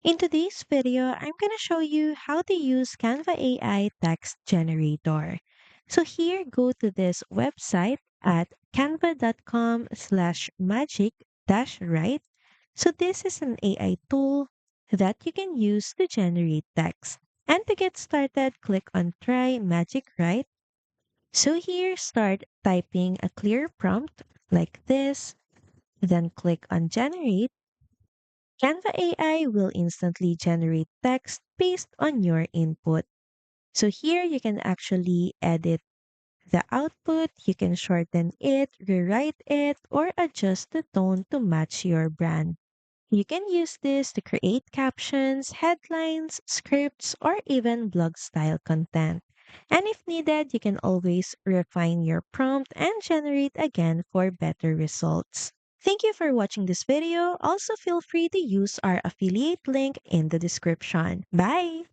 In today's video, I'm going to show you how to use Canva AI Text Generator. So here, go to this website at canva.com/magic-write. So this is an AI tool that you can use to generate text. And to get started, click on Try Magic Write. So here, start typing a clear prompt like this, then click on Generate. Canva AI will instantly generate text based on your input. So here you can actually edit the output, you can shorten it, rewrite it, or adjust the tone to match your brand. You can use this to create captions, headlines, scripts, or even blog style content. And if needed, you can always refine your prompt and generate again for better results. Thank you for watching this video. Also, feel free to use our affiliate link in the description. Bye!